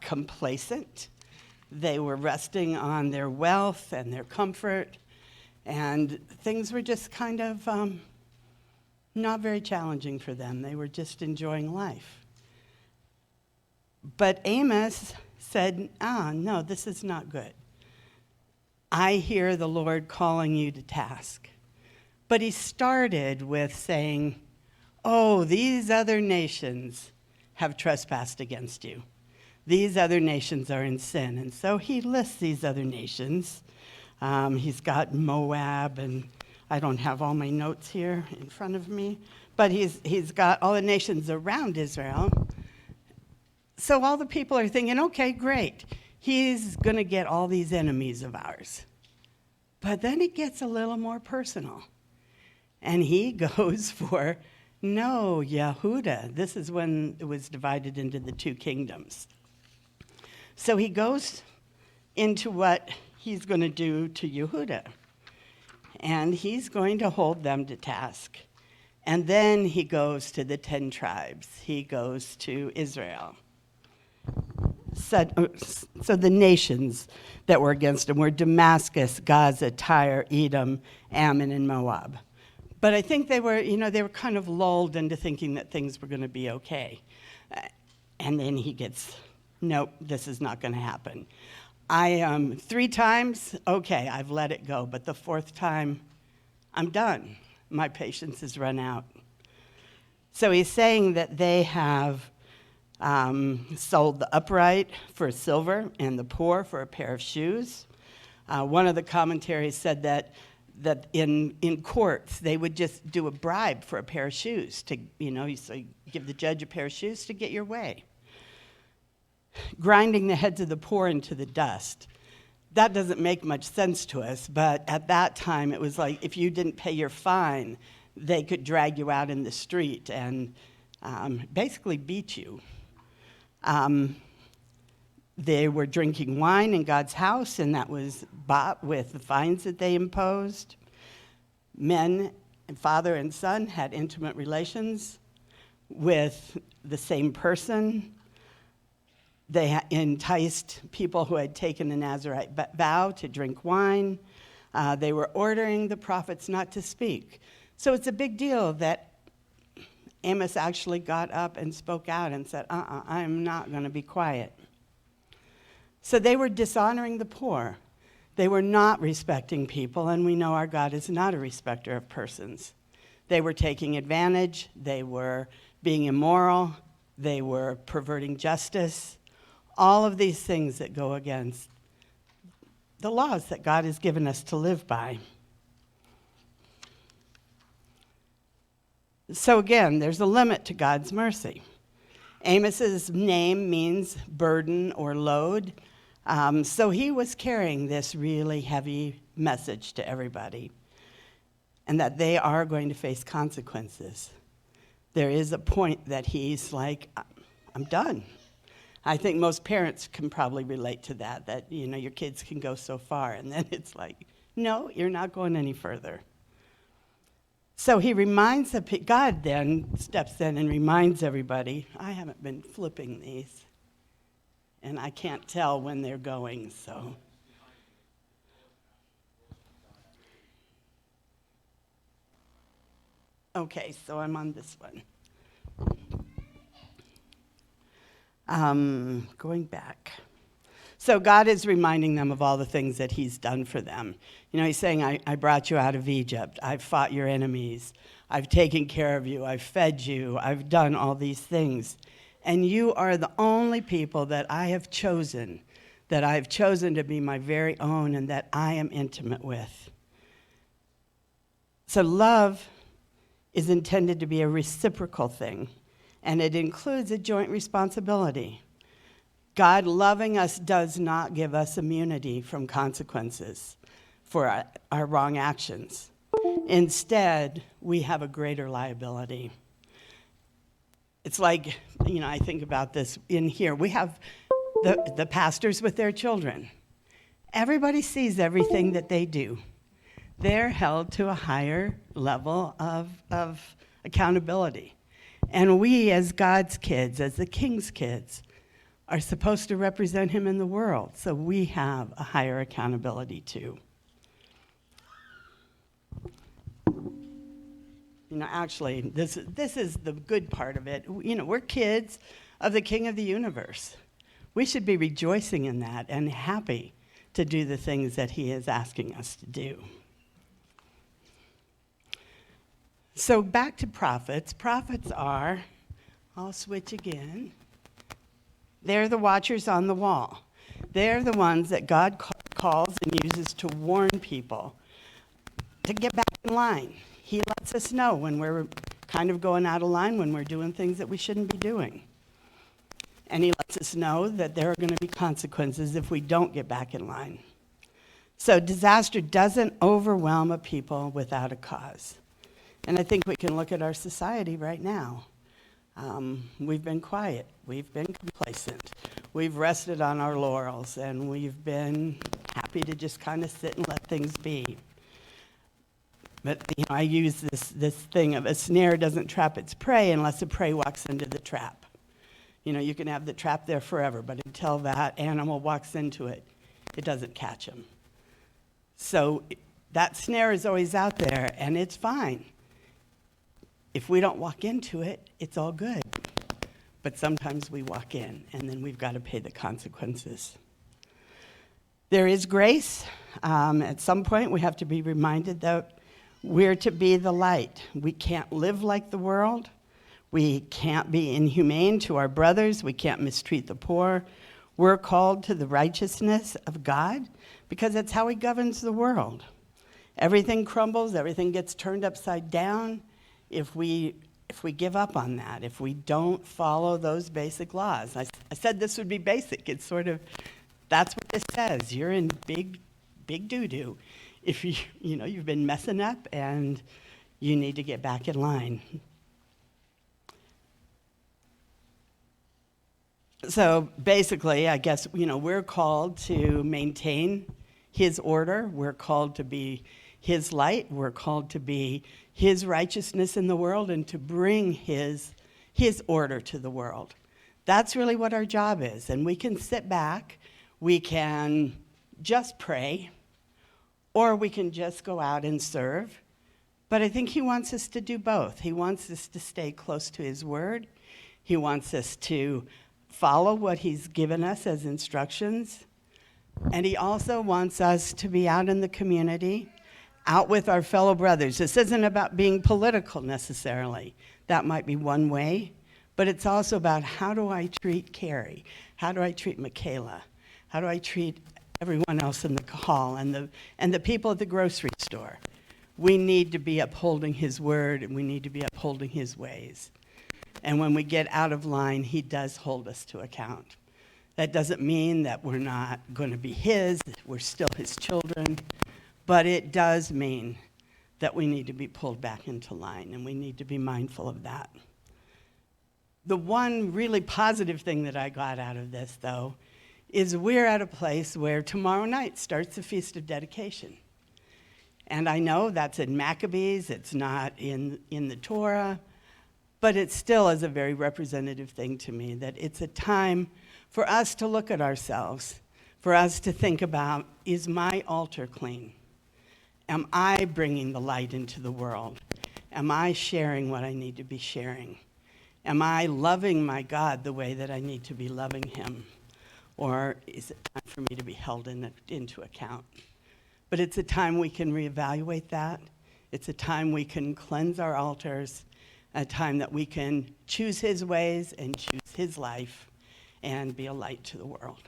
complacent. They were resting on their wealth and their comfort, and things were just kind of not very challenging for them. They were just enjoying life. But Amos said, no, this is not good. I hear the Lord calling you to task. But he started with saying, these other nations have trespassed against you. These other nations are in sin. And so he lists these other nations. He's got Moab, and I don't have all my notes here in front of me, but he's got all the nations around Israel. So all the people are thinking, okay, great. He's going to get all these enemies of ours. But then it gets a little more personal. And he goes for, no, Yehuda. This is when it was divided into the two kingdoms. So he goes into what he's going to do to Yehuda. And he's going to hold them to task. And then he goes to the 10 tribes. He goes to Israel. So the nations that were against him were Damascus, Gaza, Tyre, Edom, Ammon, and Moab. But I think they were kind of lulled into thinking that things were going to be okay. And then he gets, nope, this is not going to happen. 3 times, okay, I've let it go. But the 4th time, I'm done. My patience has run out. So he's saying that they have sold the upright for silver and the poor for a pair of shoes. One of the commentaries said that in courts, they would just do a bribe for a pair of shoes to, so you give the judge a pair of shoes to get your way. Grinding the heads of the poor into the dust. That doesn't make much sense to us, but at that time, it was like if you didn't pay your fine, they could drag you out in the street and basically beat you. They were drinking wine in God's house, and that was bought with the fines that they imposed. Men, and father and son, had intimate relations with the same person. They enticed people who had taken a Nazirite vow to drink wine. They were ordering the prophets not to speak. So it's a big deal that Amos actually got up and spoke out and said, I'm not going to be quiet. So they were dishonoring the poor. They were not respecting people, and we know our God is not a respecter of persons. They were taking advantage. They were being immoral. They were perverting justice. All of these things that go against the laws that God has given us to live by. So again, there's a limit to God's mercy. Amos's name means burden or load. So he was carrying this really heavy message to everybody, and that they are going to face consequences. There is a point that he's like, I'm done. I think most parents can probably relate to that your kids can go so far, and then it's like, no, you're not going any further. So he reminds God then steps in and reminds everybody, I haven't been flipping these, and I can't tell when they're going, so. Okay, so I'm on this one. Going back. So God is reminding them of all the things that he's done for them. He's saying, I brought you out of Egypt. I've fought your enemies. I've taken care of you. I've fed you. I've done all these things. And you are the only people that I have chosen to be my very own and that I am intimate with. So love is intended to be a reciprocal thing, and it includes a joint responsibility. God loving us does not give us immunity from consequences for our wrong actions. Instead, we have a greater liability. It's like, I think about this in here. We have the pastors with their children. Everybody sees everything that they do. They're held to a higher level of accountability. And we, as God's kids, as the King's kids, are supposed to represent him in the world. So we have a higher accountability too. Actually, this is the good part of it. We're kids of the King of the universe. We should be rejoicing in that and happy to do the things that he is asking us to do. So back to prophets. Prophets are, I'll switch again. They're the watchers on the wall. They're the ones that God calls and uses to warn people to get back in line. He lets us know when we're kind of going out of line, when we're doing things that we shouldn't be doing. And he lets us know that there are going to be consequences if we don't get back in line. So disaster doesn't overwhelm a people without a cause. And I think we can look at our society right now. We've been quiet. We've been complacent. We've rested on our laurels, and we've been happy to just kind of sit and let things be. But I use this thing of a snare doesn't trap its prey unless the prey walks into the trap. You can have the trap there forever, but until that animal walks into it, it doesn't catch him. So that snare is always out there, and it's fine. If we don't walk into it, it's all good. But sometimes we walk in, and then we've got to pay the consequences. There is grace. At some point, we have to be reminded that we're to be the light. We can't live like the world. We can't be inhumane to our brothers. We can't mistreat the poor. We're called to the righteousness of God because that's how he governs the world. Everything crumbles. Everything gets turned upside down if we give up on that, if we don't follow those basic laws. I said this would be basic. It's sort of, that's what this says. You're in big doo-doo if you've been messing up and you need to get back in line. So basically, I guess, we're called to maintain his order. We're called to be his light. We're called to be his righteousness in the world and to bring his order to the world. That's really what our job is. And we can sit back, we can just pray, or we can just go out and serve. But I think he wants us to do both. He wants us to stay close to his word. He wants us to follow what he's given us as instructions. And he also wants us to be out in the community, out with our fellow brothers. This isn't about being political necessarily. That might be one way. But it's also about how do I treat Carrie? How do I treat Michaela? How do I treat everyone else in the hall and the people at the grocery store? We need to be upholding his word, and we need to be upholding his ways. And when we get out of line, he does hold us to account. That doesn't mean that we're not going to be his, we're still his children, but it does mean that we need to be pulled back into line, and we need to be mindful of that. The one really positive thing that I got out of this, though, is we're at a place where tomorrow night starts the Feast of Dedication. And I know that's in Maccabees, it's not in the Torah, but it still is a very representative thing to me, that it's a time for us to look at ourselves, for us to think about, is my altar clean? Am I bringing the light into the world? Am I sharing what I need to be sharing? Am I loving my God the way that I need to be loving him? Or is it time for me to be held into account? But it's a time we can reevaluate that. It's a time we can cleanse our altars, a time that we can choose his ways and choose his life and be a light to the world.